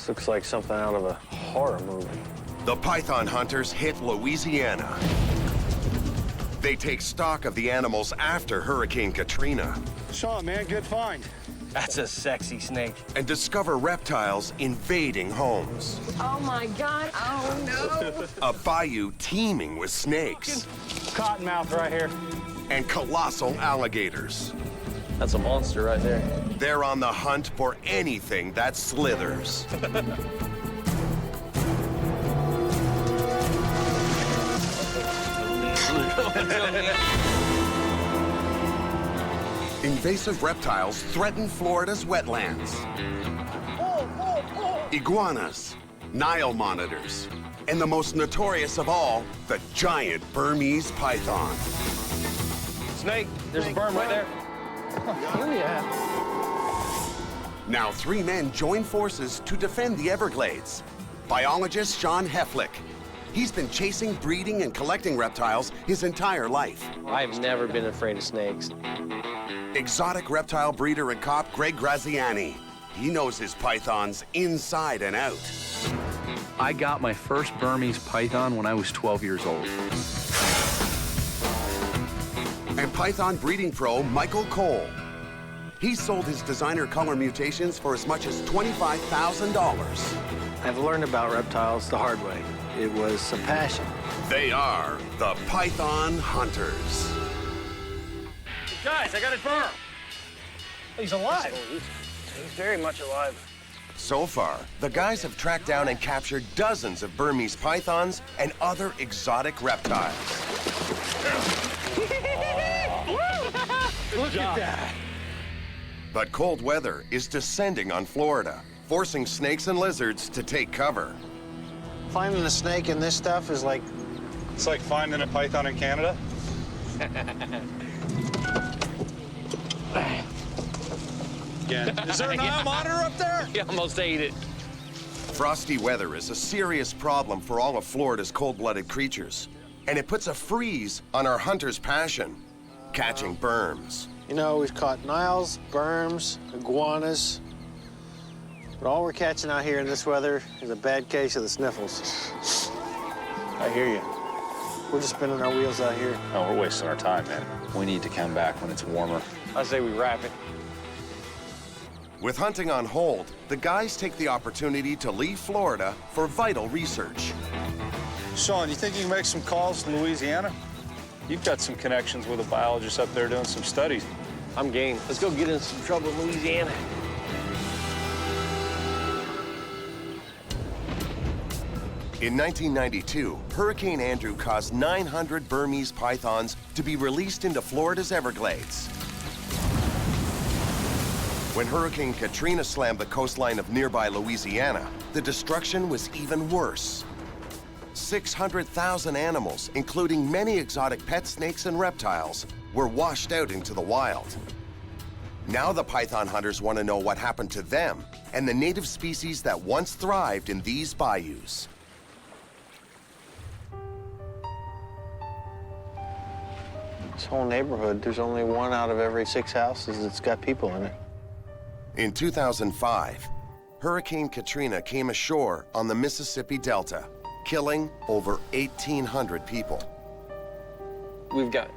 This looks like something out of a horror movie. The python hunters hit Louisiana. They take stock of the animals after Hurricane Katrina. Sean, man, good find. That's a sexy snake. And discover reptiles invading homes. Oh my God, oh no. A bayou teeming with snakes. Cottonmouth right here. And colossal alligators. That's a monster right there. They're on the hunt for anything that slithers. Invasive reptiles threaten Florida's wetlands. Iguanas, Nile monitors, and the most notorious of all, the giant Burmese python. Snake, there's a berm right there. Oh, yeah. Now 3 men join forces to defend the Everglades. Biologist Sean Heflick. He's been chasing, breeding, and collecting reptiles his entire life. I've never been afraid of snakes. Exotic reptile breeder and cop Greg Graziani. He knows his pythons inside and out. I got my first Burmese python when I was 12 years old. And python breeding pro Michael Cole. He sold his designer color mutations for as much as $25,000. I've learned about reptiles the hard way. It was a passion. They are the Python Hunters. Guys, I got a berm. He's alive. He's very much alive. So far, the guys have tracked down and captured dozens of Burmese pythons and other exotic reptiles. Look at that. But cold weather is descending on Florida, forcing snakes and lizards to take cover. Finding a snake in this stuff is like... It's like finding a python in Canada. Again. Is there a Nile monitor up there? He almost ate it. Frosty weather is a serious problem for all of Florida's cold-blooded creatures. And it puts a freeze on our hunters' passion, catching berms. You know, we've caught Niles, berms, iguanas. But all we're catching out here in this weather is a bad case of the sniffles. I hear you. We're just spinning our wheels out here. Oh, we're wasting our time, man. We need to come back when it's warmer. I say we wrap it. With hunting on hold, the guys take the opportunity to leave Florida for vital research. Sean, you think you can make some calls to Louisiana? You've got some connections with a biologist up there doing some studies. I'm game. Let's go get in some trouble in Louisiana. In 1992, Hurricane Andrew caused 900 Burmese pythons to be released into Florida's Everglades. When Hurricane Katrina slammed the coastline of nearby Louisiana, the destruction was even worse. 600,000 animals, including many exotic pet snakes and reptiles, were washed out into the wild. Now the python hunters want to know what happened to them and the native species that once thrived in these bayous. This whole neighborhood, there's only 1 out of every 6 houses that's got people in it. In 2005, Hurricane Katrina came ashore on the Mississippi Delta, killing over 1,800 people. We've got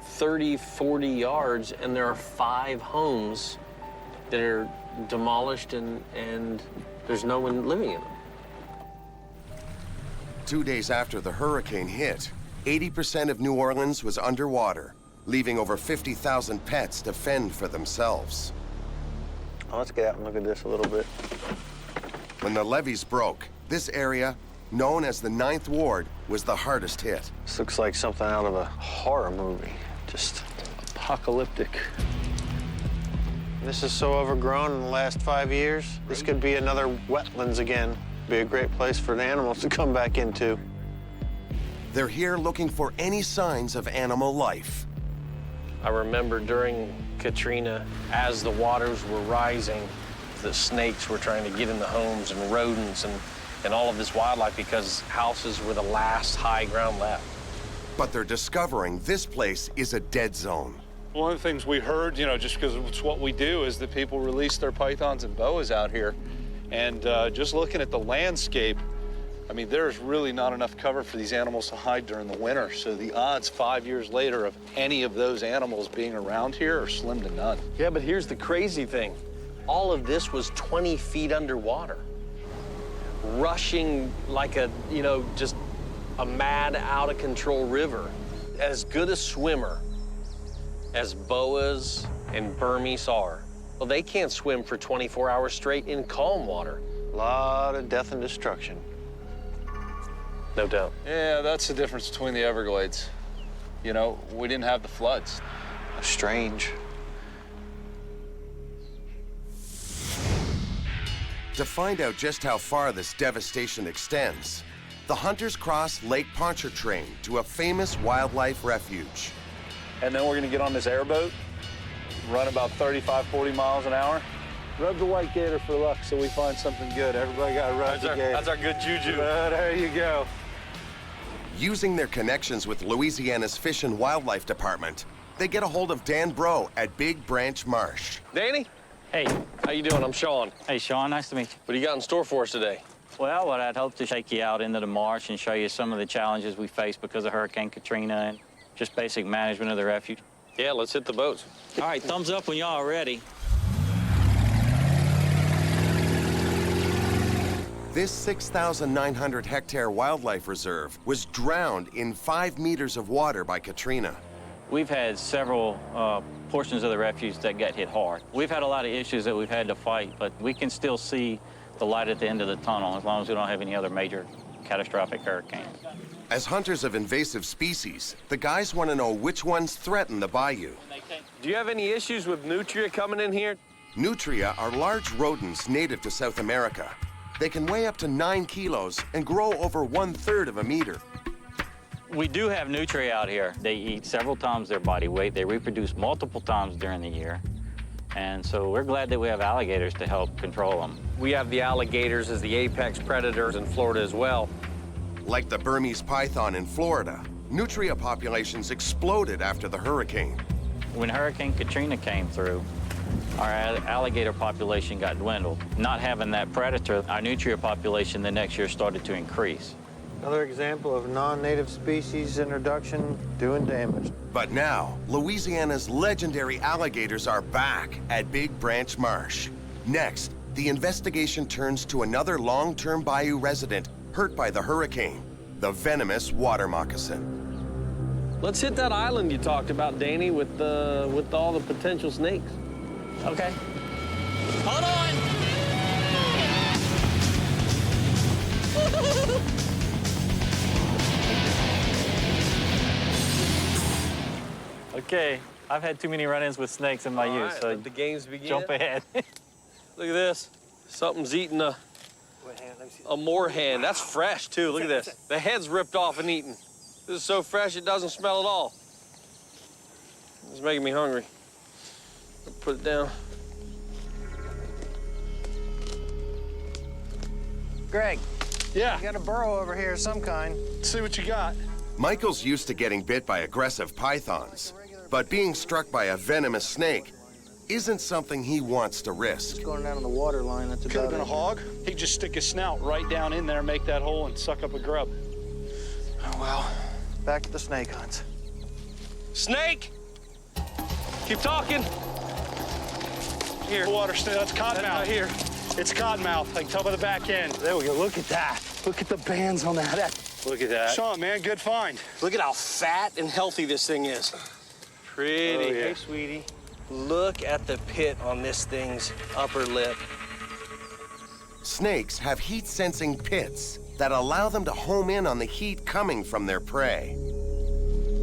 30, 40 yards, and there are 5 homes that are demolished, and there's no one living in them. 2 days after the hurricane hit, 80% of New Orleans was underwater, leaving over 50,000 pets to fend for themselves. Oh, let's get out and look at this a little bit. When the levees broke, this area, known as the 9th Ward, was the hardest hit. This looks like something out of a horror movie. Just apocalyptic. This is so overgrown in the last 5 years. This could be another wetlands again. Be a great place for the animals to come back into. They're here looking for any signs of animal life. I remember during Katrina, as the waters were rising, the snakes were trying to get in the homes, and rodents and all of this wildlife, because houses were the last high ground left. But they're discovering this place is a dead zone. One of the things we heard, you know, just because it's what we do, is that people release their pythons and boas out here. And just looking at the landscape, I mean, there's really not enough cover for these animals to hide during the winter. So the odds 5 years later of any of those animals being around here are slim to none. Yeah, but here's the crazy thing. All of this was 20 feet underwater, rushing like a, just a mad, out-of-control river. As good a swimmer as boas and Burmese are, well, they can't swim for 24 hours straight in calm water. A lot of death and destruction. No doubt. Yeah, that's the difference between the Everglades. You know, we didn't have the floods. Strange. To find out just how far this devastation extends, the hunters cross Lake Pontchartrain to a famous wildlife refuge. And then we're gonna get on this airboat, run about 35, 40 miles an hour. Rub the white gator for luck so we find something good. Everybody got to rub the gator. That's our good juju. There you go. Using their connections with Louisiana's Fish and Wildlife Department, they get a hold of Dan Bro at Big Branch Marsh. Danny, Hey. how you doing? I'm Sean. Hey, Sean, nice to meet you. What do you got in store for us today? Well, what I'd hope to take you out into the marsh and show you some of the challenges we faced because of Hurricane Katrina and just basic management of the refuge. Yeah, let's hit the boats. All right, thumbs up when y'all are ready. This 6,900 hectare wildlife reserve was drowned in 5 meters of water by Katrina. We've had several portions of the refuge that got hit hard. We've had a lot of issues that we've had to fight, but we can still see the light at the end of the tunnel as long as we don't have any other major catastrophic hurricanes. As hunters of invasive species, the guys want to know which ones threaten the bayou. Do you have any issues with nutria coming in here? Nutria are large rodents native to South America. They can weigh up to 9 kilos and grow over 1/3 of a meter. We do have nutria out here. They eat several times their body weight. They reproduce multiple times during the year. And so we're glad that we have alligators to help control them. We have the alligators as the apex predators in Florida as well. Like the Burmese python in Florida, nutria populations exploded after the hurricane. When Hurricane Katrina came through, our alligator population got dwindled. Not having that predator, our nutria population the next year started to increase. Another example of non-native species introduction doing damage. But now, Louisiana's legendary alligators are back at Big Branch Marsh. Next, the investigation turns to another long-term bayou resident hurt by the hurricane, the venomous water moccasin. Let's hit that island you talked about, Danny, with all the potential snakes. Okay. Hold on! Okay, I've had too many run-ins with snakes in my All youth, right, so let the games begin. jump ahead. Look at this. Something's eating a moorhen. That's fresh, too. Look at this. The head's ripped off and eaten. This is so fresh, it doesn't smell at all. It's making me hungry. Put it down. Greg, Yeah, you got a burrow over here of some kind. see what you got. Michael's used to getting bit by aggressive pythons, but being struck by a venomous snake isn't something he wants to risk. Going down on the water line, that's Could have about been a it. hog. He'd just stick his snout right down in there, make that hole, and suck up a grub. Oh, well, back to the snake hunts. Snake! Keep talking. Here. Water snake, that's cottonmouth. Right here. It's cottonmouth. I can tell by the back end. There we go, look at that. Look at the bands on that. Look at that. Sean, man, good find. Look at how fat and healthy this thing is. Pretty. Oh, yeah. Hey, sweetie. Look at the pit on this thing's upper lip. Snakes have heat-sensing pits that allow them to home in on the heat coming from their prey.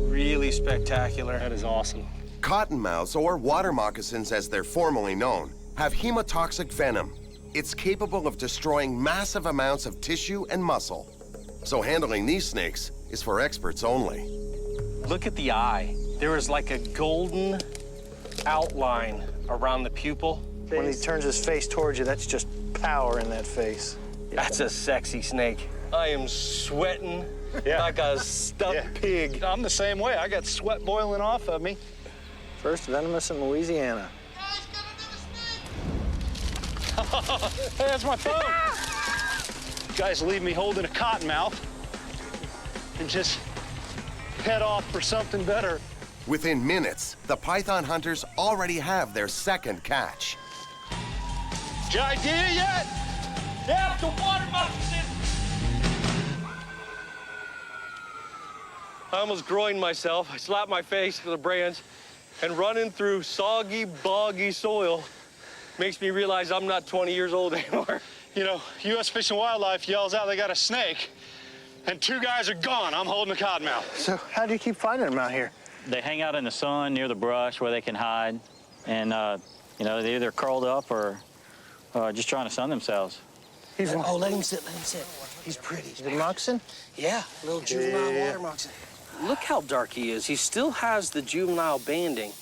Really spectacular. That is awesome. Cottonmouths, or water moccasins as they're formally known, have hemotoxic venom. It's capable of destroying massive amounts of tissue and muscle. So handling these snakes is for experts only. Look at the eye. There is like a golden outline around the pupil. When he turns his face towards you, that's just power in that face. That's a sexy snake. I am sweating like a stuck pig. I'm the same way. I got sweat boiling off of me. First venomous in Louisiana. Hey, that's my phone. You guys leave me holding a cottonmouth and just head off for something better. Within minutes, the python hunters already have their second catch. Did you idea yet? Yeah, the water moccasin. I almost groined myself. I slapped my face with a branch, and running through soggy, boggy soil makes me realize I'm not 20 years old anymore. You know, U.S. Fish and Wildlife yells out they got a snake, and 2 guys are gone. I'm holding a cottonmouth. So how do you keep finding them out here? They hang out in the sun near the brush where they can hide, and you know, they're either curled up or just trying to sun themselves. Oh, let him sit, let him sit. He's pretty. The moccasin? Yeah, little juvenile water moccasin. Look how dark he is. He still has the juvenile banding,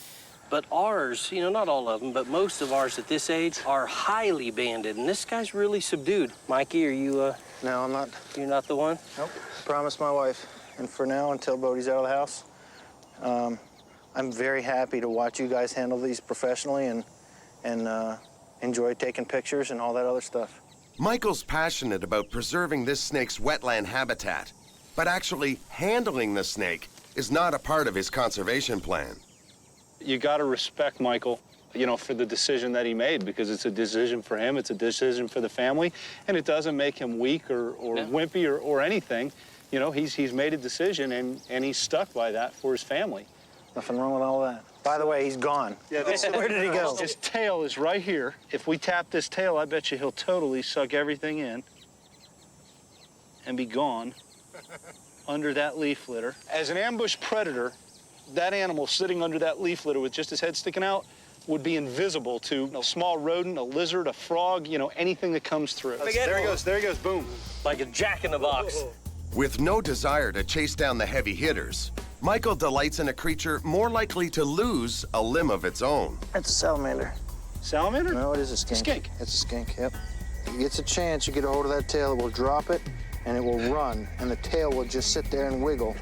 but ours, you know, not all of them, but most of ours at this age are highly banded, and this guy's really subdued. Mikey, are you, No, I'm not. you're not the one? Nope. Promised my wife. And for now, until Bodie's out of the house, I'm very happy to watch you guys handle these professionally and enjoy taking pictures and all that other stuff. Michael's passionate about preserving this snake's wetland habitat, but actually handling the snake is not a part of his conservation plan. You got to respect Michael, you know, for the decision that he made, because it's a decision for him, it's a decision for the family, and it doesn't make him weak or wimpy or anything. You know, he's made a decision, and he's stuck by that for his family. Nothing wrong with all that. By the way, he's gone. Yeah, Where did he go? His tail is right here. If we tap this tail, I bet you he'll totally suck everything in and be gone under that leaf litter. As an ambush predator, that animal sitting under that leaf litter with just his head sticking out would be invisible to a small rodent, a lizard, a frog, you know, anything that comes through. There he goes, boom. Like a jack-in-the-box. With no desire to chase down the heavy hitters, Michael delights in a creature more likely to lose a limb of its own. That's a salamander. Salamander? No, it is a skink. Skink. It's a skink, yep. If it gets a chance, you get a hold of that tail, it will drop it, and it will run, and the tail will just sit there and wiggle.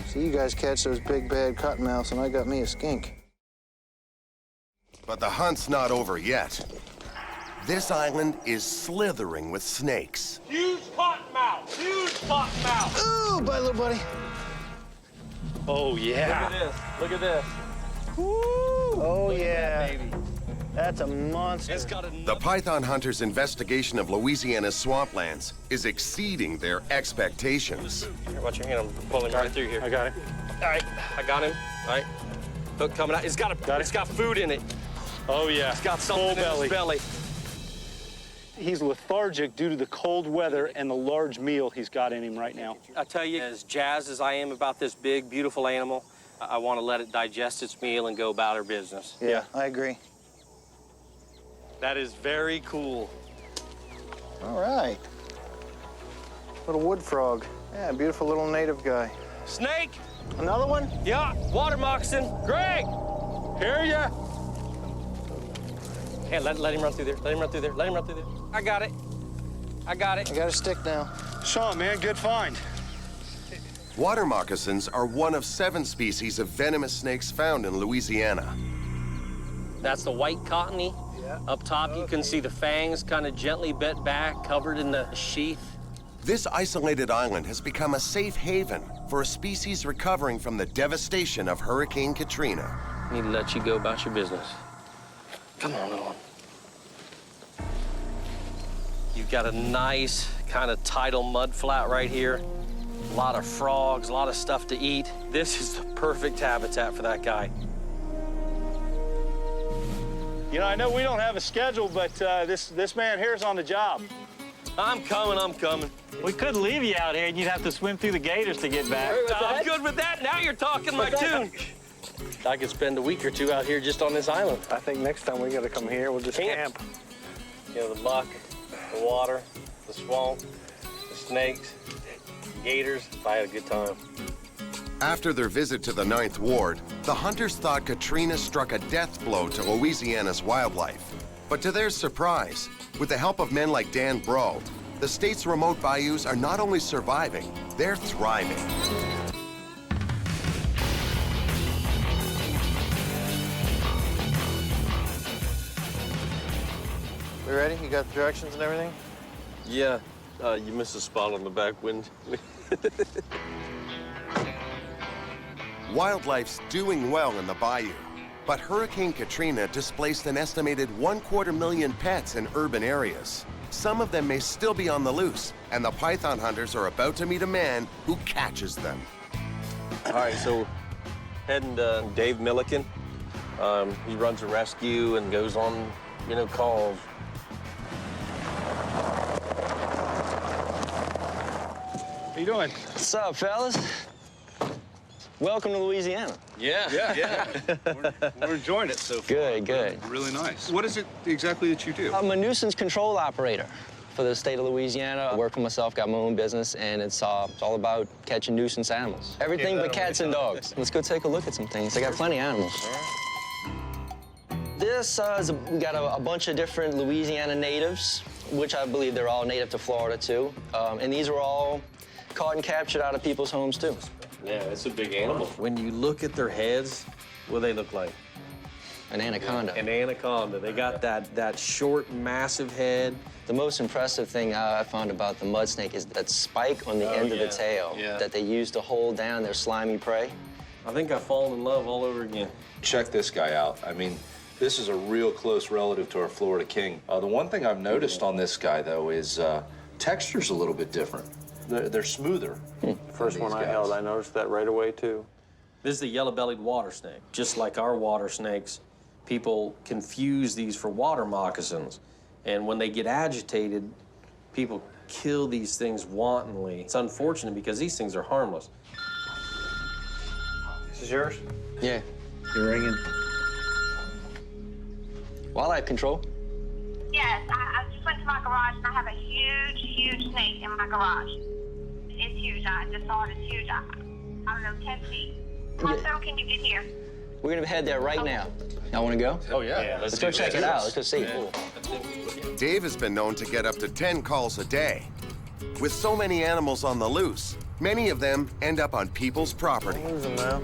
So you guys catch those big, bad cottonmouths, and I got me a skink. But the hunt's not over yet. This island is slithering with snakes. Huge cottonmouth! Huge cottonmouth! Ooh, bye, little buddy. Oh, yeah. Look at this. Oh, yeah. That's a monster. It's got a The python hunters' investigation of Louisiana's swamplands is exceeding their expectations. Here, watch your hand. I'm pulling right through here. I got him. All right, I got him. All right, hook coming out. It's got food in it. Oh, yeah. It's got something in its belly. He's lethargic due to the cold weather and the large meal he's got in him right now. I tell you, as jazzed as I am about this big, beautiful animal, I want to let it digest its meal and go about her business. Yeah, I agree. That is very cool. All right. Little wood frog. Yeah, beautiful little native guy. Snake? Another one? Yeah, water moccasin. Greg! Hear ya? Hey, let him run through there. Let him run through there. Let him run through there. I got it. I got it. I got a stick now. Sean, man, good find. Water moccasins are one of 7 species of venomous snakes found in Louisiana. That's the white cottony. Yeah. Up top, you can see the fangs kind of gently bent back, covered in the sheath. This isolated island has become a safe haven for a species recovering from the devastation of Hurricane Katrina. I need to let you go about your business. Come on, little one. You've got a nice kind of tidal mud flat right here. A lot of frogs, a lot of stuff to eat. This is the perfect habitat for that guy. You know, I know we don't have a schedule, but this man here's on the job. I'm coming. We could leave you out here, and you'd have to swim through the gators to get back. I'm good with that. Now you're talking my tune. I could spend a week or 2 out here just on this island. I think next time we gotta come here, we'll just camp. You know, the buck, the water, the swamp, the snakes, gators. I had a good time. After their visit to the 9th Ward, the hunters thought Katrina struck a death blow to Louisiana's wildlife. But to their surprise, with the help of men like Dan Bro, the state's remote bayous are not only surviving, they're thriving. We ready? You got the directions and everything? Yeah, you missed a spot on the back window. Wildlife's doing well in the bayou, but Hurricane Katrina displaced an estimated 250,000 pets in urban areas. Some of them may still be on the loose, and the python hunters are about to meet a man who catches them. All right, so heading to Dave Milliken. He runs a rescue and goes on, calls. How you doing? What's up, fellas? Welcome to Louisiana. Yeah. We're enjoying it so far. Good. Really nice. What is it exactly that you do? I'm a nuisance control operator for the state of Louisiana. I work for myself, got my own business, and it's all about catching nuisance animals. Everything but cats and dogs. Let's go take a look at some things. I got plenty of animals. This we got a bunch of different Louisiana natives, which I believe they're all native to Florida, too. And these were all caught and captured out of people's homes, too. Yeah, it's a big animal. When you look at their heads, what do they look like? An anaconda. An anaconda. They got that short, massive head. The most impressive thing I found about the mud snake is that spike on the end of the tail that they use to hold down their slimy prey. I think I've fallen in love all over again. Check this guy out. I mean, this is a real close relative to our Florida king. The one thing I've noticed on this guy, though, is texture's a little bit different. They're smoother. First one I held, I noticed that right away, too. This is the yellow-bellied water snake. Just like our water snakes, people confuse these for water moccasins. And when they get agitated, people kill these things wantonly. It's unfortunate because these things are harmless. This is yours? Yeah. You're ringing. Wildlife control. Yes, I just went to my garage and I have a huge snake in my garage. It's huge. I just saw it. It's huge. I don't know, 10 feet. How soon can you get here? We're gonna head there right now. Y'all wanna go? Oh, yeah. Let's go check it out. Let's go see it. Dave has been known to get up to 10 calls a day. With so many animals on the loose, many of them end up on people's property. Lose them now.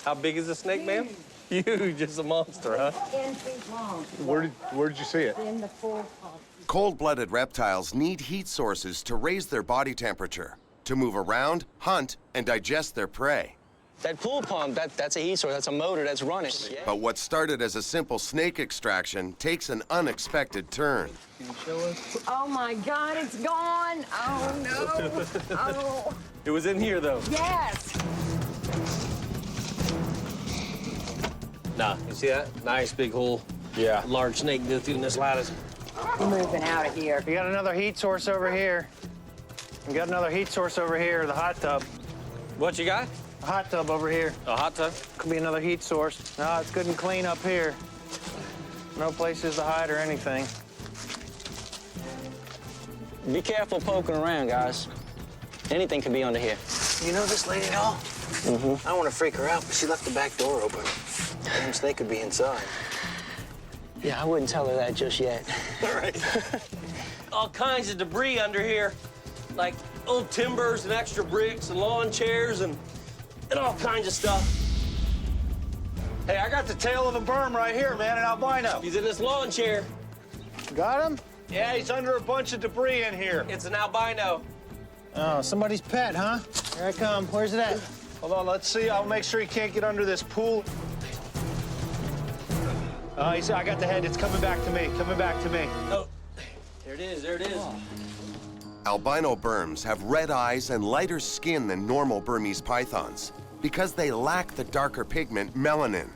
How big is the snake, ma'am? Huge. It's a monster, huh? 10 feet long. Where did you see it? In the forepaw. Cold-blooded reptiles need heat sources to raise their body temperature, to move around, hunt, and digest their prey. That pool pump, that's a heat source, that's a motor that's running. But what started as a simple snake extraction takes an unexpected turn. Can you show us? Oh my God, it's gone. Oh no. Oh. It was in here, though. Yes. Nah, you see that? Nice big hole. Yeah. Large snake go through this lattice. Moving out of here. We got another heat source over here. We got another heat source over here, the hot tub. What you got? The hot tub over here. A hot tub? Could be another heat source. No, it's good and clean up here. No places to hide or anything. Be careful poking around, guys. Anything could be under here. You know this lady at all? Mm-hmm. I don't want to freak her out, but she left the back door open. Damn snake could be inside. Yeah, I wouldn't tell her that just yet. All right. All kinds of debris under here, like old timbers and extra bricks and lawn chairs and all kinds of stuff. Hey, I got the tail of a berm right here, man, an albino. He's in this lawn chair. Got him? Yeah, he's under a bunch of debris in here. It's an albino. Oh, somebody's pet, huh? Here I come. Where's it at? Hold on, let's see. I'll make sure he can't get under this pool. I got the head. It's coming back to me. Coming back to me. Oh, there it is. There it is. Albino Burms have red eyes and lighter skin than normal Burmese pythons because they lack the darker pigment melanin.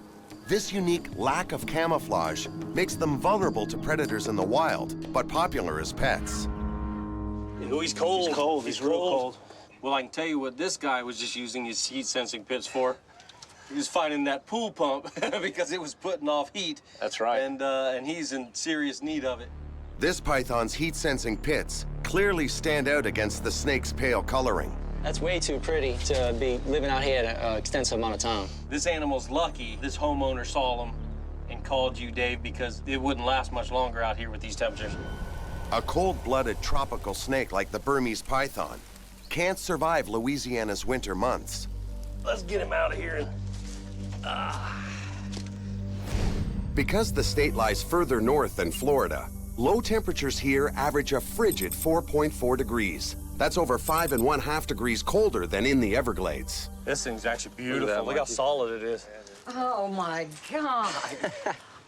This unique lack of camouflage makes them vulnerable to predators in the wild, but popular as pets. Oh, he's cold. He's cold. He's real cold. Well, I can tell you what this guy was just using his heat-sensing pits for. He was finding that pool pump because it was putting off heat. That's right. And he's in serious need of it. This python's heat-sensing pits clearly stand out against the snake's pale coloring. That's way too pretty to be living out here an extensive amount of time. This animal's lucky this homeowner saw him and called you, Dave, because it wouldn't last much longer out here with these temperatures. A cold-blooded tropical snake like the Burmese python can't survive Louisiana's winter months. Let's get him out of here. Because the state lies further north than Florida, low temperatures here average a frigid 4.4 degrees. That's over 5½ degrees colder than in the Everglades. This thing's actually beautiful. Look how solid it is. Oh, my God.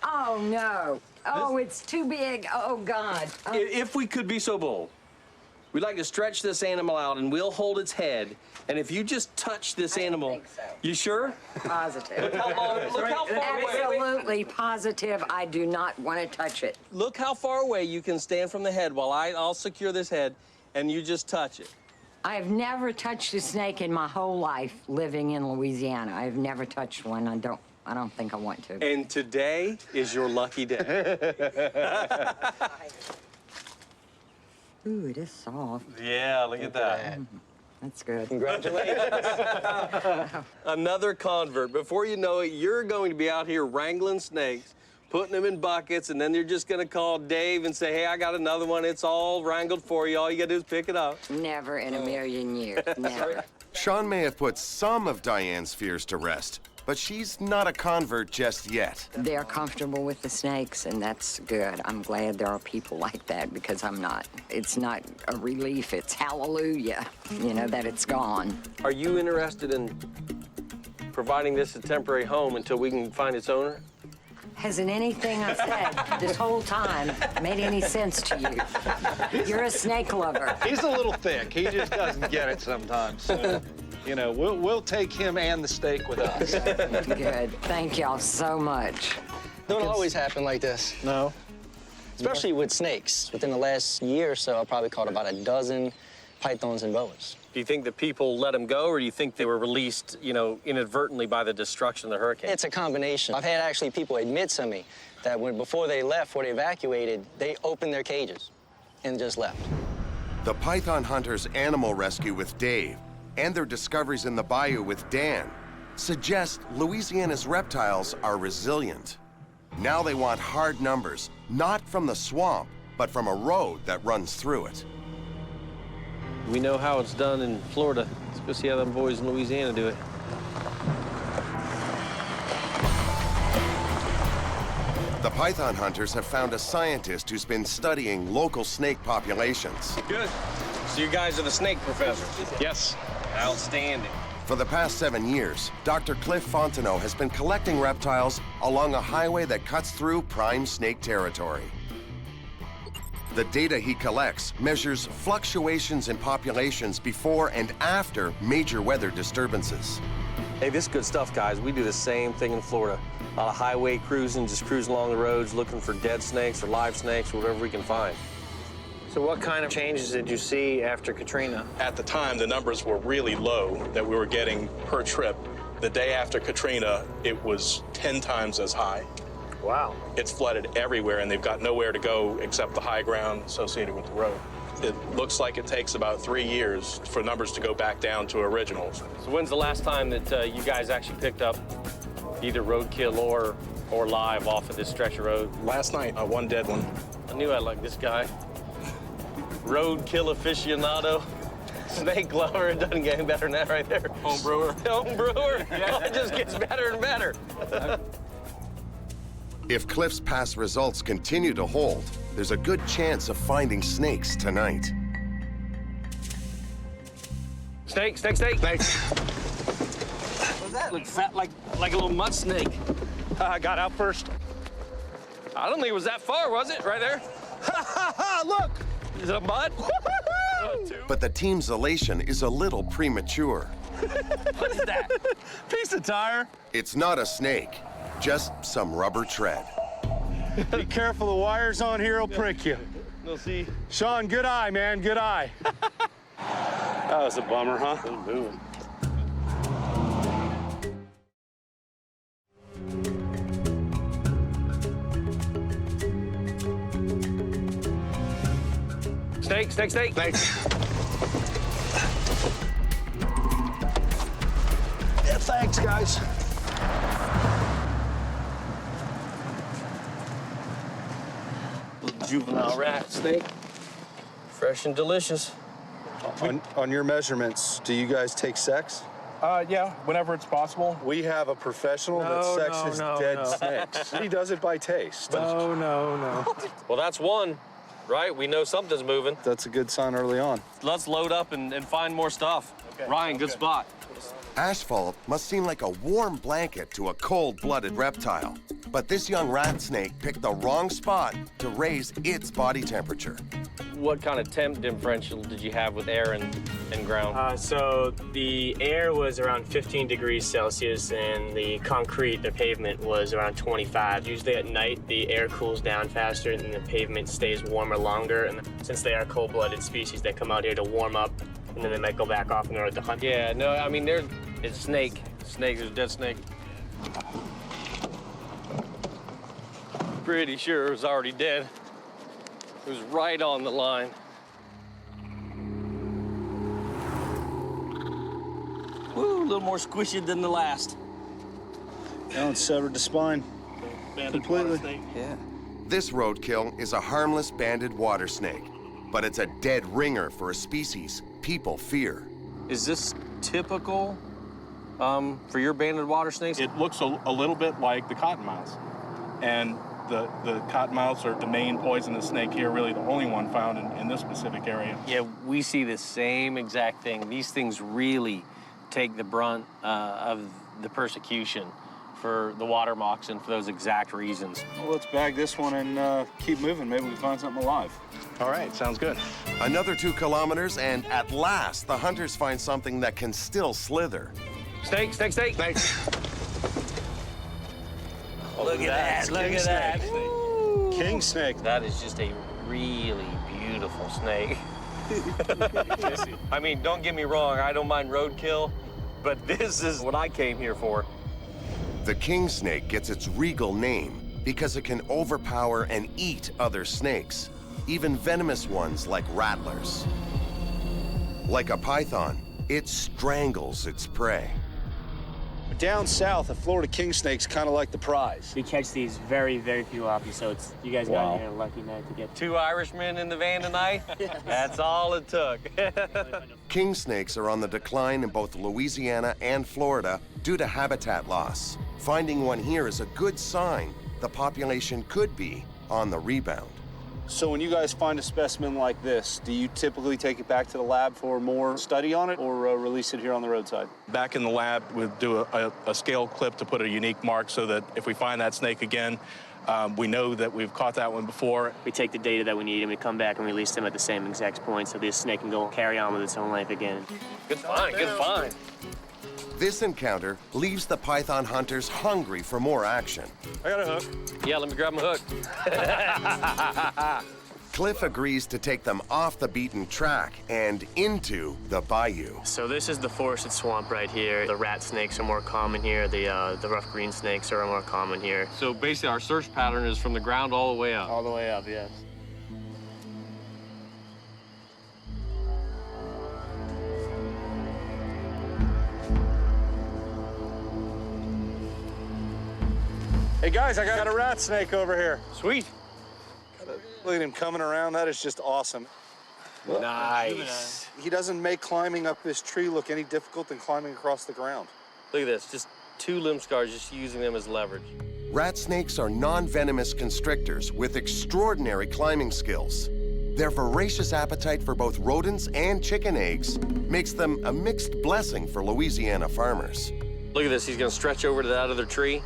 Oh, no. Oh, it's too big. Oh, God. Oh. If we could be so bold, we'd like to stretch this animal out and we'll hold its head. And if you just touch this animal, think so. You sure? Positive. Look how far away. Absolutely positive. I do not want to touch it. Look how far away you can stand from the head while I'll secure this head and you just touch it. I have never touched a snake in my whole life living in Louisiana. I've never touched one. I don't think I want to. And today is your lucky day. Ooh, it is soft. Yeah, look at that. That's good. Congratulations. Another convert. Before you know it, you're going to be out here wrangling snakes, putting them in buckets, and then you're just going to call Dave and say, hey, I got another one. It's all wrangled for you. All you got to do is pick it up. Never in a million years. Never. Sean may have put some of Diane's fears to rest, but she's not a convert just yet. They're comfortable with the snakes, and that's good. I'm glad there are people like that because I'm not. It's not a relief, it's hallelujah, you know, that it's gone. Are you interested in providing this a temporary home until we can find its owner? Hasn't anything I've said this whole time made any sense to you? You're a snake lover. He's a little thick. He just doesn't get it sometimes. So, you know, we'll take him and the steak with us. Good. Thank y'all so much. Don't always happen like this. No. Especially with snakes. Within the last year or so, I probably caught about a dozen pythons and boas. Do you think the people let them go, or do you think they were released, you know, inadvertently by the destruction of the hurricane? It's a combination. I've had actually people admit to me that before they left, before they evacuated, they opened their cages and just left. The python hunters' animal rescue with Dave and their discoveries in the bayou with Dan suggest Louisiana's reptiles are resilient. Now they want hard numbers, not from the swamp, but from a road that runs through it. We know how it's done in Florida. Let's go see how them boys in Louisiana do it. The python hunters have found a scientist who's been studying local snake populations. Good. So you guys are the snake professors? Yes. Outstanding. For the past 7 years, Dr. Cliff Fontenot has been collecting reptiles along a highway that cuts through prime snake territory. The data he collects measures fluctuations in populations before and after major weather disturbances. Hey, this is good stuff, guys. We do the same thing in Florida. A lot of highway cruising, just cruising along the roads, looking for dead snakes or live snakes, whatever we can find. So what kind of changes did you see after Katrina? At the time, the numbers were really low that we were getting per trip. The day after Katrina, it was 10 times as high. Wow. It's flooded everywhere, and they've got nowhere to go except the high ground associated with the road. It looks like it takes about 3 years for numbers to go back down to originals. So when's the last time that you guys actually picked up either roadkill or live off of this stretch of road? Last night, one dead one. I knew I'd like this guy. Roadkill aficionado, snake lover. It doesn't get any better than that right there. Home brewer. Home brewer. Yeah. It just gets better and better. If Cliff's past results continue to hold, there's a good chance of finding snakes tonight. Snake, snake, snake. Snakes. What's that? Look fat like a little mud snake. I got out first. I don't think it was that far, was it? Right there? Look! Is it a mud? But the team's elation is a little premature. What is that? Piece of tire. It's not a snake, just some rubber tread. Be careful, the wires on here will prick you. We'll see. Sean, good eye, man, good eye. That was a bummer, huh? Moving. Snake, snake, snake. Thanks. Yeah, thanks, guys. Little juvenile rat snake. Fresh and delicious. On your measurements, do you guys take sex? Yeah, whenever it's possible. We have a professional that sexes dead snakes. He does it by taste. No. Well, that's one, right? We know something's moving. That's a good sign early on. Let's load up and find more stuff. Okay. Ryan, good spot. Asphalt must seem like a warm blanket to a cold-blooded reptile. But this young rat snake picked the wrong spot to raise its body temperature. What kind of temp differential did you have with air and ground? So the air was around 15 degrees Celsius, and the concrete, the pavement, was around 25. Usually at night, the air cools down faster and the pavement stays warmer longer. And since they are cold-blooded species, they come out here to warm up, and then they might go back off in order to hunt. Yeah, no, I mean, it's snake. Snake, there's a dead snake. Pretty sure it was already dead. It was right on the line. Woo, a little more squishy than the last. That one severed the spine. Completely. Yeah. This roadkill is a harmless banded water snake, but it's a dead ringer for a species people fear. Is this typical for your banded water snakes? It looks a little bit like the cottonmouths. And the cottonmouths are the main poisonous snake here, really the only one found in this specific area. Yeah, we see the same exact thing. These things really take the brunt of the persecution for the water moccasin for those exact reasons. Well, let's bag this one and keep moving. Maybe we can find something alive. All right, sounds good. Another 2 kilometers, and at last, the hunters find something that can still slither. Snake, snake, snake. Snake. Oh, look at that, look at that. King snake. That is just a really beautiful snake. I mean, don't get me wrong, I don't mind roadkill, but this is what I came here for. The king snake gets its regal name because it can overpower and eat other snakes, even venomous ones like rattlers. Like a python, it strangles its prey. Down south, a Florida king snake's kind of like the prize. We catch these very, very few often, so you guys got here a lucky night to get 2 Irishmen in the van tonight? That's all it took. King snakes are on the decline in both Louisiana and Florida due to habitat loss. Finding one here is a good sign the population could be on the rebound. So when you guys find a specimen like this, do you typically take it back to the lab for more study on it or release it here on the roadside? Back in the lab, we'll do a scale clip to put a unique mark so that if we find that snake again, we know that we've caught that one before. We take the data that we need and we come back and release them at the same exact point so this snake can go carry on with its own life again. Good find, good find. This encounter leaves the python hunters hungry for more action. I got a hook. Yeah, let me grab my hook. Cliff agrees to take them off the beaten track and into the bayou. So this is the forested swamp right here. The rat snakes are more common here. The rough green snakes are more common here. So basically our search pattern is from the ground all the way up. All the way up, yes. Hey guys, I got a rat snake over here. Sweet. Look at him coming around. That is just awesome. Nice. He doesn't make climbing up this tree look any difficult than climbing across the ground. Look at this, just 2 limb scars, just using them as leverage. Rat snakes are non-venomous constrictors with extraordinary climbing skills. Their voracious appetite for both rodents and chicken eggs makes them a mixed blessing for Louisiana farmers. Look at this, he's gonna stretch over to that other tree.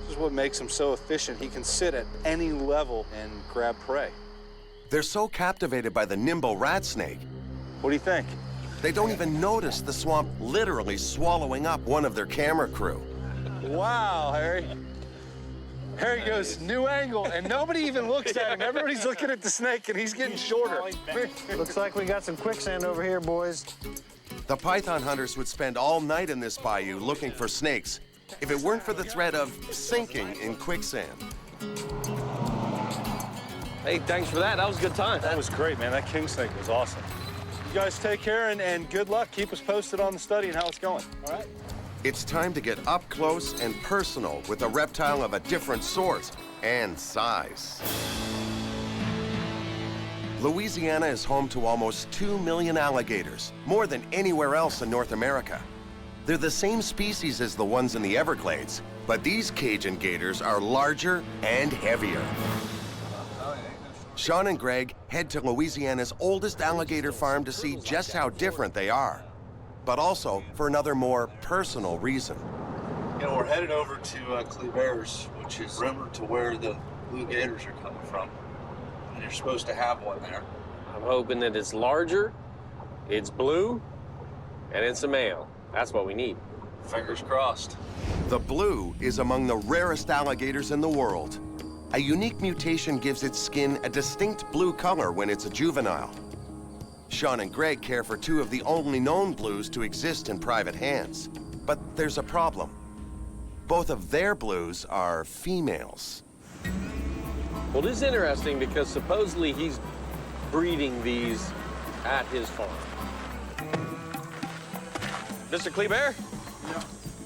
This is what makes him so efficient. He can sit at any level and grab prey. They're so captivated by the nimble rat snake, What do you think? they don't even notice the swamp literally swallowing up one of their camera crew. Wow, Harry. Harry goes, new angle, and nobody even looks at him. Everybody's looking at the snake, and he's getting shorter. Looks like we got some quicksand over here, boys. The python hunters would spend all night in this bayou looking for snakes if it weren't for the threat of sinking in quicksand. Hey, thanks for that. That was a good time. That was great, man. That king snake was awesome. You guys take care and good luck. Keep us posted on the study and how it's going. All right? It's time to get up close and personal with a reptile of a different sort and size. Louisiana is home to almost 2 million alligators, more than anywhere else in North America. They're the same species as the ones in the Everglades, but these Cajun gators are larger and heavier. Sean and Greg head to Louisiana's oldest alligator farm to see just how different they are, but also for another more personal reason. You know, we're headed over to Cleaver's, which is rumored to where the blue gators are coming from. And you're supposed to have one there. I'm hoping that it's larger, it's blue, and it's a male. That's what we need. Fingers crossed. The blue is among the rarest alligators in the world. A unique mutation gives its skin a distinct blue color when it's a juvenile. Sean and Greg care for two of the only known blues to exist in private hands. But there's a problem. Both of their blues are females. Well, this is interesting because supposedly he's breeding these at his farm. Mr. Kleber? Yeah.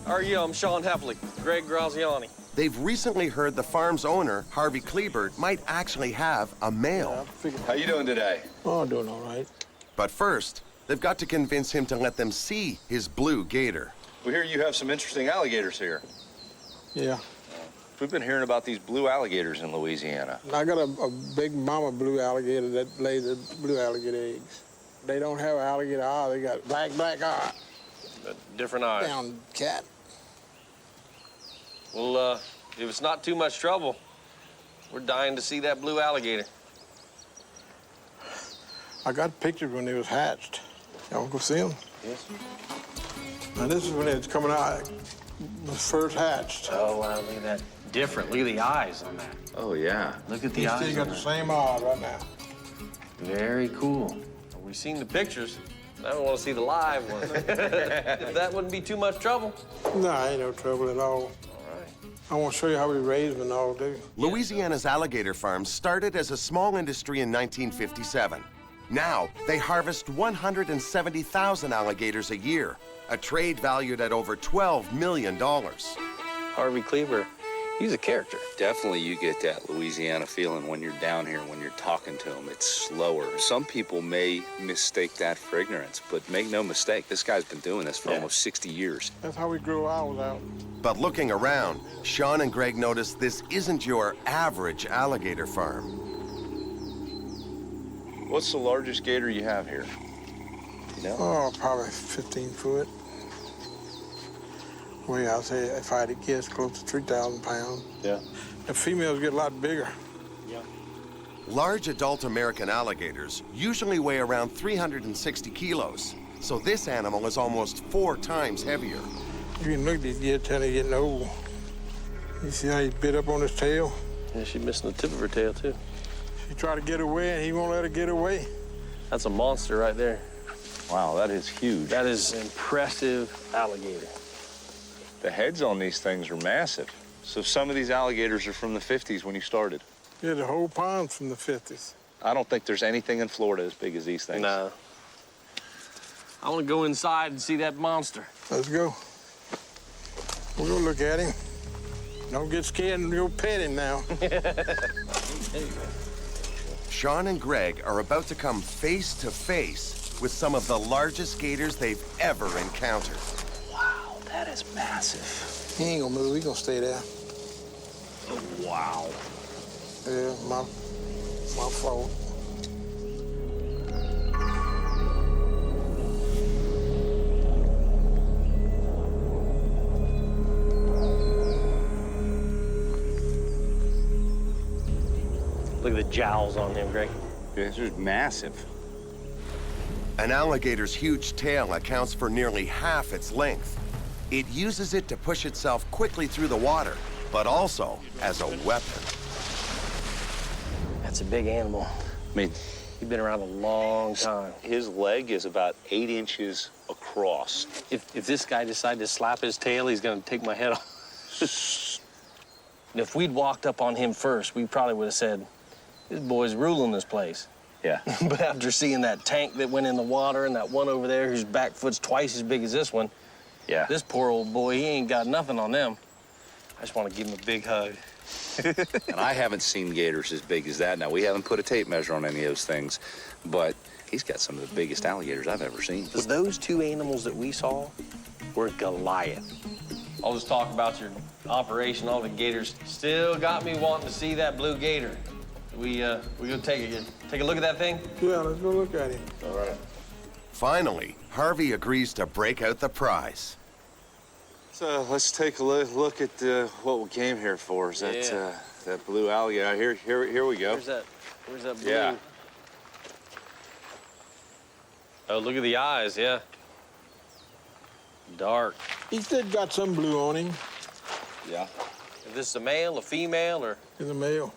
How are you? I'm Sean Heffley, Greg Graziani. They've recently heard the farm's owner, Harvey Kleber, might actually have a male. How you doing today? Oh, I'm doing all right. But first, they've got to convince him to let them see his blue gator. We hear you have some interesting alligators here. Yeah. We've been hearing about these blue alligators in Louisiana. I got a big mama blue alligator that lays the blue alligator eggs. They don't have alligator eye, they got black eye. Different eyes. Down cat. Well, if it's not too much trouble, we're dying to see that blue alligator. I got pictures when they was hatched. Y'all want to go see them? Yes. Now, this is when it was coming out, was first hatched. Oh, wow, look at that. Different. Look at the eyes on that. Oh, yeah. Look at the You eyes. still got the same eyes right now. Very cool. We've seen the pictures. Now we want to see the live one. If that wouldn't be too much trouble. No, ain't no trouble at all. All right. I want to show you how we raise them and all, too. Louisiana's alligator farms started as a small industry in 1957. Now, they harvest 170,000 alligators a year, a trade valued at over $12 million. Harvey Kleber, he's a character. Definitely you get that Louisiana feeling when you're down here, when you're talking to them. It's slower. Some people may mistake that for ignorance, but make no mistake, this guy's been doing this for almost 60 years. That's how we grew ours out. But looking around, Sean and Greg notice this isn't your average alligator farm. What's the largest gator you have here? You know? Oh, probably 15 foot. Well, I'll say if I had to guess, close to 3,000 pounds. Yeah. The females get a lot bigger. Yeah. Large adult American alligators usually weigh around 360 kilos, so this animal is almost 4 times heavier. You can look at these deer till they're getting old. You see how he bit up on his tail? Yeah, she's missing the tip of her tail, too. She tried to get away, and he won't let her get away. That's a monster right there. Wow, that is huge. That is an impressive alligator. The heads on these things are massive. So some of these alligators are from the 50s when you started. Yeah, the whole pond's from the 50s. I don't think there's anything in Florida as big as these things. No. I want to go inside and see that monster. Let's go. We'll go look at him. Don't get scared and go pet him now. Sean and Greg are about to come face to face with some of the largest gators they've ever encountered. Wow, that is massive. He ain't gonna move, he gonna stay there. Oh, wow. Yeah, my fault. Look at the jowls on him, Greg. This is massive. An alligator's huge tail accounts for nearly half its length. It uses it to push itself quickly through the water, but also as a weapon. That's a big animal. I mean, He's been around a long time. his leg is about 8 inches across. If this guy decided to slap his tail, he's gonna take my head off. And if we'd walked up on him first, we probably would have said, this boy's ruling this place. Yeah. But after seeing that tank that went in the water and that one over there whose back foot's twice as big as this one, Yeah. this poor old boy, he ain't got nothing on them. I just want to give him a big hug. And I haven't seen gators as big as that. Now, we haven't put a tape measure on any of those things, but he's got some of the biggest alligators I've ever seen. Those two animals that we saw were Goliath. All this talk about your operation, all the gators, still got me wanting to see that blue gator. We gonna take a look at that thing? Yeah, let's go look at him. All right. Finally, Harvey agrees to break out the prize. So let's take a look at what we came here for. Is that blue alligator? Here we go. Where's that blue? Yeah. Oh, look at the eyes, yeah. Dark. He still got some blue on him. Yeah. Is this a male, a female, or? He's a male.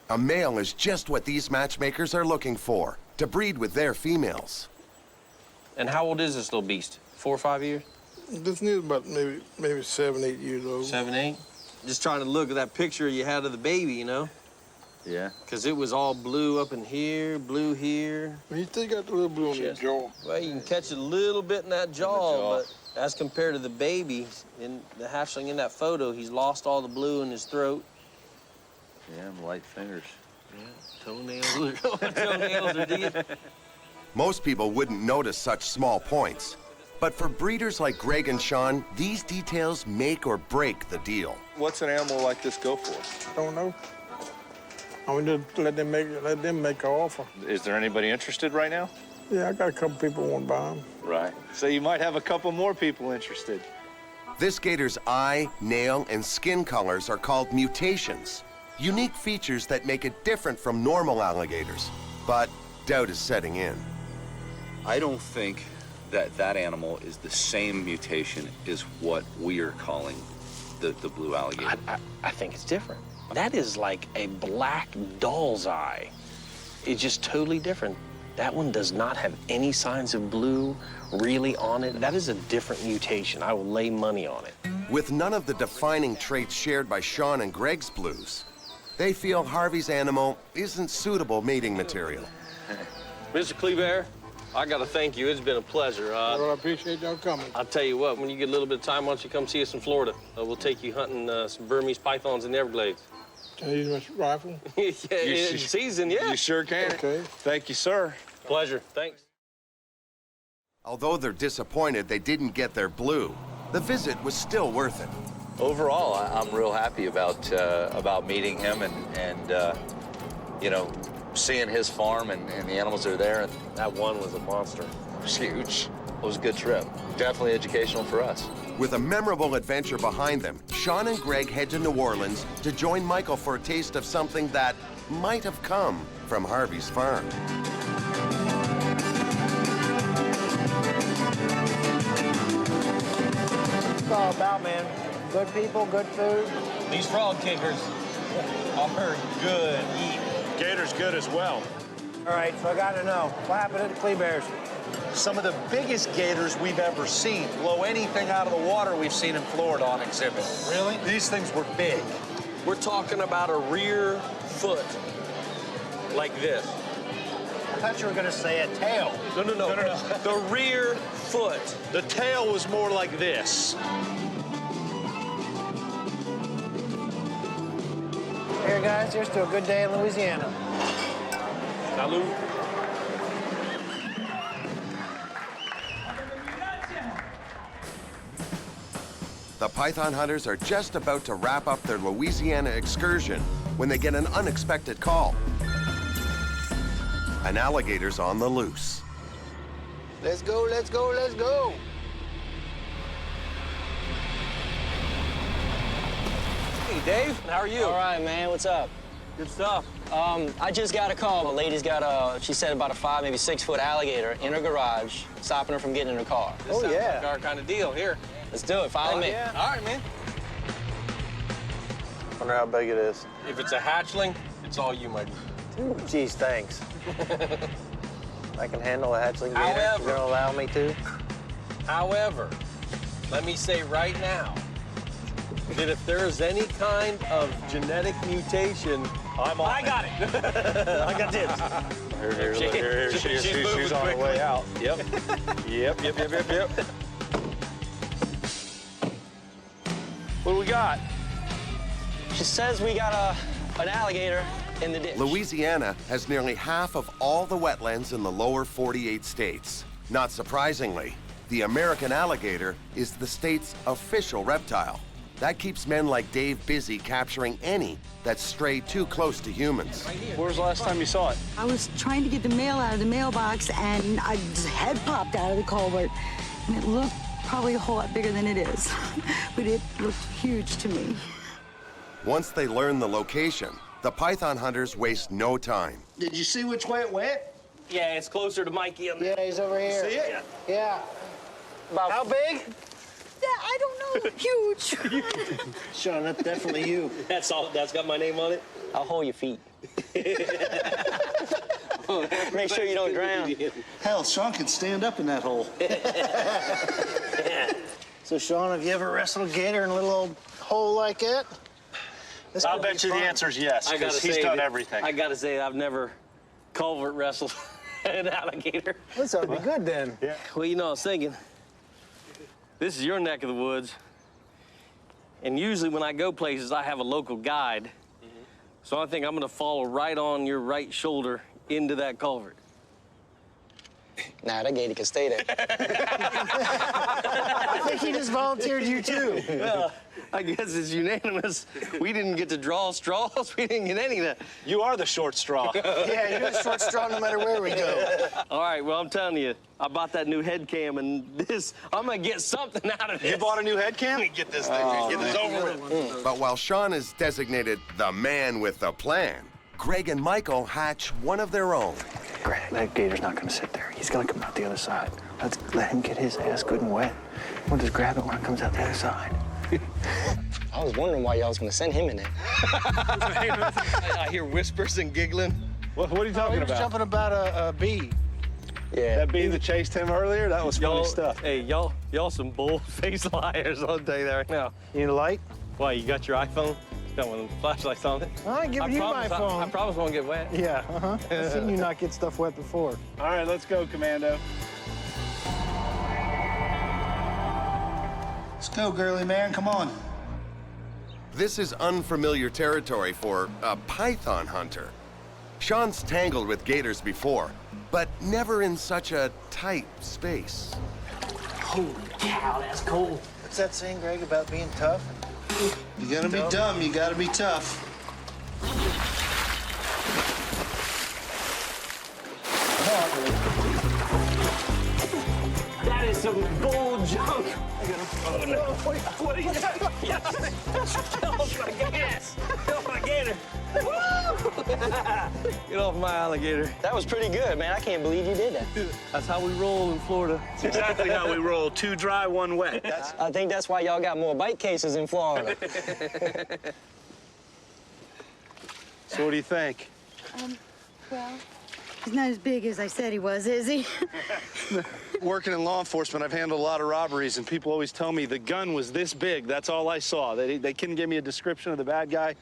A male is just what these matchmakers are looking for, to breed with their females. And how old is this little beast? 4 or 5 years? This is about maybe 7, 8 years old. 7, 8? Just trying to look at that picture you had of the baby, you know? Yeah. Because it was all blue up in here, blue here. He still got the little blue on his jaw. Well, you can catch it a little bit in that jaw, but as compared to the baby, in the hatchling in that photo, he's lost all the blue in his throat. Yeah, light fingers. Yeah, toenails are deep. Most people wouldn't notice such small points. But for breeders like Greg and Sean, these details make or break the deal. What's an animal like this go for? Don't know. I mean, just let them make an offer. Is there anybody interested right now? Yeah, I got a couple people who want to buy them. Right. So you might have a couple more people interested. This gator's eye, nail, and skin colors are called mutations. Unique features that make it different from normal alligators. But doubt is setting in. I don't think that animal is the same mutation as what we are calling the blue alligator. I think it's different. That is like a black doll's eye. It's just totally different. That one does not have any signs of blue really on it. That is a different mutation. I will lay money on it. With none of the defining traits shared by Sean and Greg's blues, they feel Harvey's animal isn't suitable mating material. Mr. Kleber, I got to thank you. It's been a pleasure. Well, I appreciate y'all coming. I'll tell you what, when you get a little bit of time, why don't you come see us in Florida? We'll take you hunting some Burmese pythons in the Everglades. Can I use my rifle? Yeah, it's season, yeah. You sure can. Okay. Thank you, sir. Pleasure. Thanks. Although they're disappointed they didn't get their blue, the visit was still worth it. Overall, I'm real happy about meeting him and you know, seeing his farm and the animals that are there. And that one was a monster. It was huge. It was a good trip. Definitely educational for us. With a memorable adventure behind them, Sean and Greg head to New Orleans to join Michael for a taste of something that might have come from Harvey's farm. What's it all about, man? Good people, good food. These frog kickers are good eating. Gator's good as well. All right, so I got to know, what happened to the flea bears? Some of the biggest gators we've ever seen. Blow anything out of the water we've seen in Florida on exhibit. Really? These things were big. We're talking about a rear foot like this. I thought you were going to say a tail. No. The rear foot. The tail was more like this. Here, guys, here's to a good day in Louisiana. Salud. The python hunters are just about to wrap up their Louisiana excursion when they get an unexpected call. An alligator's on the loose. Let's go, let's go, let's go. Hey, Dave, how are you? All right, man, what's up? Good stuff. I just got a call. The lady's got she said about a 5, maybe 6 foot alligator in her garage, stopping her from getting in her car. This sounds like our kind of deal. Here. Let's do it. Follow me. Yeah. All right, man. Wonder how big it is. If it's a hatchling, it's all you, Mikey. Ooh, geez, thanks. I can handle a hatchling gator. However, You're gonna allow me to? However, let me say right now that if there is any kind of genetic mutation, I got it. I got this. Here she is. She's on her way out. Yep. Yep. What do we got? She says we got an alligator in the ditch. Louisiana has nearly half of all the wetlands in the lower 48 states. Not surprisingly, the American alligator is the state's official reptile. That keeps men like Dave busy capturing any that stray too close to humans. Where's the last time you saw it? I was trying to get the mail out of the mailbox, and its head popped out of the culvert, and it looked probably a whole lot bigger than it is, but it looked huge to me. Once they learn the location, the python hunters waste no time. Did you see which way it went? Yeah, it's closer to Mikey on there. Yeah, he's over here. See it? Yeah. About how big? Yeah, I don't know. Huge. Sean, that's definitely you. That's got my name on it. I'll hold your feet. Make sure you don't drown. Hell, Sean can stand up in that hole. So, Sean, have you ever wrestled a gator in a little old hole like that? I'll bet you the answer is yes, because he's done everything. I gotta say, I've never culvert wrestled an alligator. This ought to be good then. Yeah. Well, you know, I was thinking, this is your neck of the woods, and usually when I go places, I have a local guide. So I think I'm gonna follow right on your right shoulder into that culvert. Nah, that gator can stay there. I think he just volunteered you, too. Well, I guess it's unanimous. We didn't get to draw straws. We didn't get any of that. You are the short straw. Yeah, you're the short straw no matter where we go. All right, well, I'm telling you, I bought that new head cam, and I'm gonna get something out of this. You bought a new head cam? Get this thing, get this over with. But while Sean is designated the man with the plan, Greg and Michael hatch one of their own. Greg, that gator's not gonna sit there. He's gonna come out the other side. Let's let him get his ass good and wet. We'll just grab it when it comes out the other side. I was wondering why y'all was gonna send him in there. I hear whispers and giggling. What are you talking He was about? jumping about a bee. Yeah. That bee that chased him earlier? That was funny stuff. Hey, y'all some bull-faced liars, I'll tell you that right now. You need a light? Why, you got your iPhone? Got one of them flashlights on it? I ain't giving you my phone. I promise I won't get wet. Yeah, I've seen you not get stuff wet before. All right, let's go, Commando. Let's go, girly man, come on. This is unfamiliar territory for a python hunter. Sean's tangled with gators before, but never in such a tight space. Holy cow, that's cold. What's that saying, Greg, about being tough? You gotta be dumb, you gotta be tough. That is some bull junk. Oh no, what are you doing? Yes! Get off my gas! Get off my gator! Get off my alligator. That was pretty good, man. I can't believe you did that. That's how we roll in Florida. That's exactly how we roll. 2 dry, 1 wet. I think that's why y'all got more bite cases in Florida. So what do you think? Well, he's not as big as I said he was, is he? Working in law enforcement, I've handled a lot of robberies, and people always tell me the gun was this big. That's all I saw. They couldn't give me a description of the bad guy,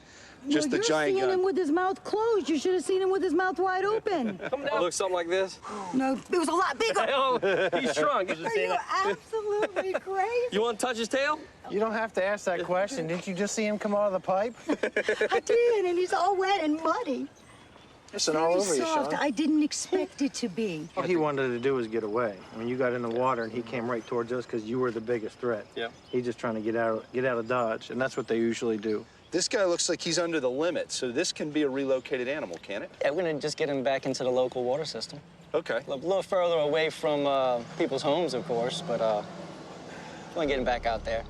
just the You're giant seeing gun. him with his mouth closed. You should have seen him with his mouth wide open. It looks something like this. No, it was a lot bigger. He's shrunk. Are you absolutely crazy? You want to touch his tail? You don't have to ask that question. Didn't you just see him come out of the pipe? I did, and he's all wet and muddy. Listen, all over you, soft. Sean. I didn't expect it to be. All he wanted to do was get away. I mean, you got in the water and he came right towards us because you were the biggest threat. Yep. He's just trying to get out of Dodge, and that's what they usually do. This guy looks like he's under the limit, so this can be a relocated animal, can it? Yeah, we're gonna just get him back into the local water system. Okay. A little further away from people's homes, of course, but we're gonna get him back out there.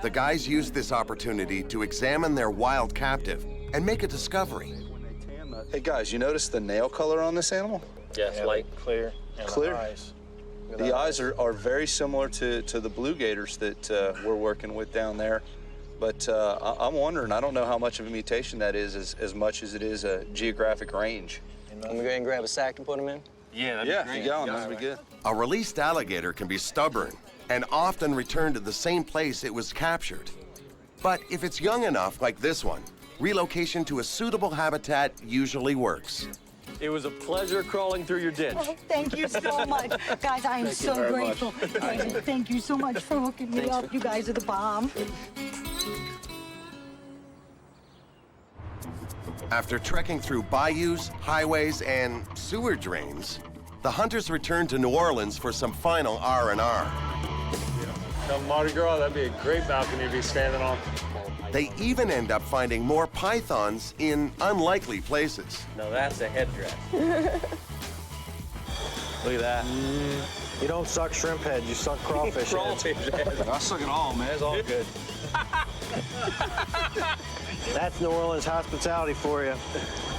The guys used this opportunity to examine their wild captive and make a discovery. Hey guys, you notice the nail color on this animal? Yes, light, clear. And Clear. The eyes. The eyes are very similar to the blue gators that we're working with down there. But I'm wondering, I don't know how much of a mutation that is as much as it is a geographic range. Can we go ahead and grab a sack to put him in? Yeah, Yeah, you got him, that'd be good. A released alligator can be stubborn and often return to the same place it was captured. But if it's young enough, like this one, relocation to a suitable habitat usually works. It was a pleasure crawling through your ditch. Oh, thank you so much. Guys, I am so grateful. Thank you so much for hooking me up. You guys are the bomb. After trekking through bayous, highways, and sewer drains, the hunters return to New Orleans for some final R&R. Come Mardi Gras, that'd be a great balcony to be standing on. They even end up finding more pythons in unlikely places. No, that's a headdress. Look at that. You don't suck shrimp head, you suck crawfish head. I suck it all, man. It's all good. That's New Orleans hospitality for you.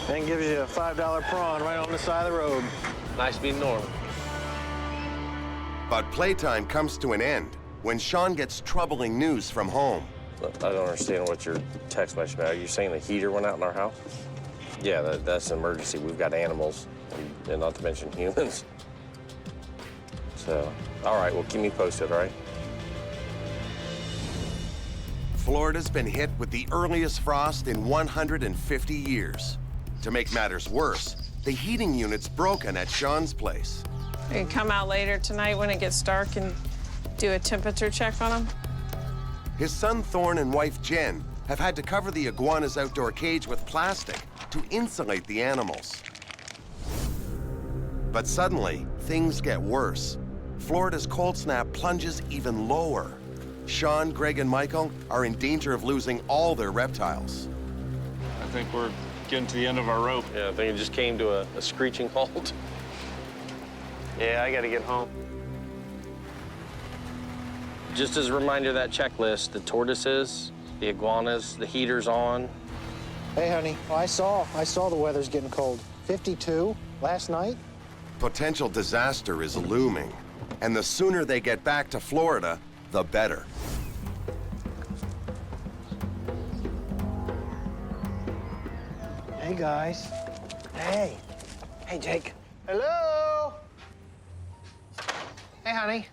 Then gives you a $5 prawn right on the side of the road. Nice being normal. But playtime comes to an end when Sean gets troubling news from home. I don't understand what your text message about. Are you saying the heater went out in our house? Yeah, that's an emergency. We've got animals, and not to mention humans. So, all right, well, keep me posted, all right? Florida's been hit with the earliest frost in 150 years. To make matters worse, the heating unit's broken at Sean's place. We can come out later tonight when it gets dark and do a temperature check on them. His son Thorne and wife Jen have had to cover the iguana's outdoor cage with plastic to insulate the animals. But suddenly, things get worse. Florida's cold snap plunges even lower. Sean, Greg, and Michael are in danger of losing all their reptiles. I think we're getting to the end of our rope. Yeah, I think it just came to a screeching halt. Yeah, I gotta get home. Just as a reminder of that checklist, the tortoises, the iguanas, the heater's on. Hey, honey, I saw the weather's getting cold. 52 last night. Potential disaster is looming, and the sooner they get back to Florida, the better. Hey, guys. Hey. Hey, Jake. Hello? Hey, honey.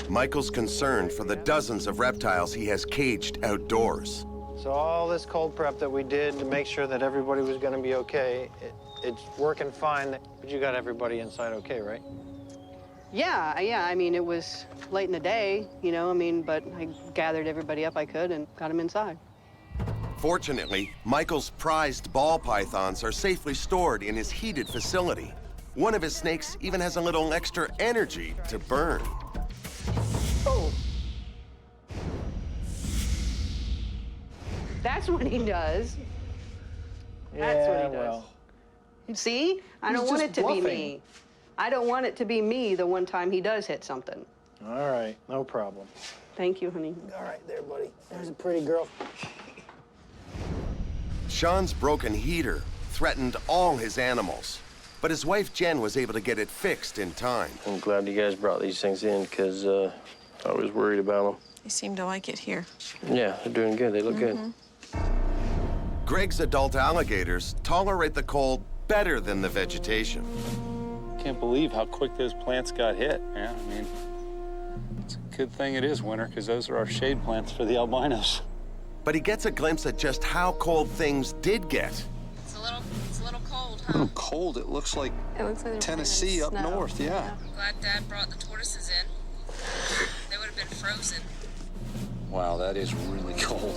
Michael's concerned for the dozens of reptiles he has caged outdoors. So all this cold prep that we did to make sure that everybody was gonna be okay, it's working fine, but you got everybody inside okay, right? Yeah, I mean, it was late in the day, you know, but I gathered everybody up I could and got them inside. Fortunately, Michael's prized ball pythons are safely stored in his heated facility. One of his snakes even has a little extra energy to burn. Oh. That's what he does. That's what he does. Well, See? I don't want it to be me. I don't want it to be me the one time he does hit something. all right, no problem. Thank you, honey. All right, there, buddy. There's a pretty girl. Sean's broken heater threatened all his animals, but his wife Jen was able to get it fixed in time. I'm glad you guys brought these things in, because I was worried about them. They seem to like it here. Yeah, they're doing good. They look good. Greg's adult alligators tolerate the cold better than the vegetation. Can't believe how quick those plants got hit. Yeah, I mean, it's a good thing it is winter, because those are our shade plants for the albinos. But he gets a glimpse at just how cold things did get. It's a little cold, A little cold. It looks like Tennessee up north, yeah. I'm glad Dad brought the tortoises in. They would have been frozen. Wow, that is really cold.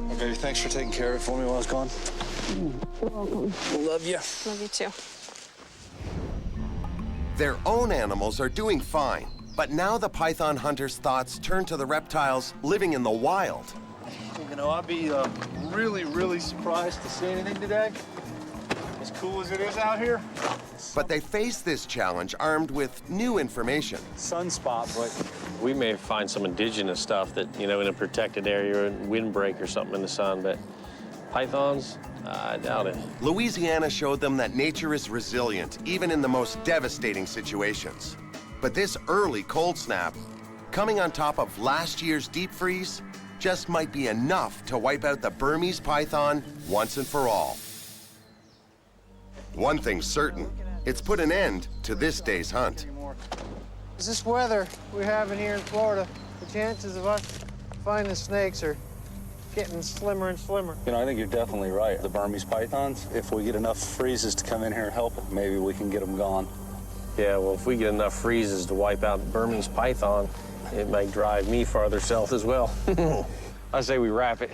Hey, baby, thanks for taking care of it for me while I was gone. You're welcome. Love you. Love you too. Their own animals are doing fine, but now the python hunters' thoughts turn to the reptiles living in the wild. You know, I'd be really, really surprised to see anything today. As cool as it is out here. But they face this challenge armed with new information. Sunspot, but We may find some indigenous stuff that, in a protected area or windbreak or something in the sun, but pythons, I doubt it. Louisiana showed them that nature is resilient, even in the most devastating situations. But this early cold snap, coming on top of last year's deep freeze, just might be enough to wipe out the Burmese python once and for all. One thing's certain, it's put an end to this day's hunt. Is this weather we're having here in Florida, the chances of us finding snakes are getting slimmer and slimmer. I think you're definitely right. The Burmese pythons, if we get enough freezes to come in here and help, maybe we can get them gone. Yeah, well, if we get enough freezes to wipe out Burmese python, it may drive me farther south as well. I say we wrap it.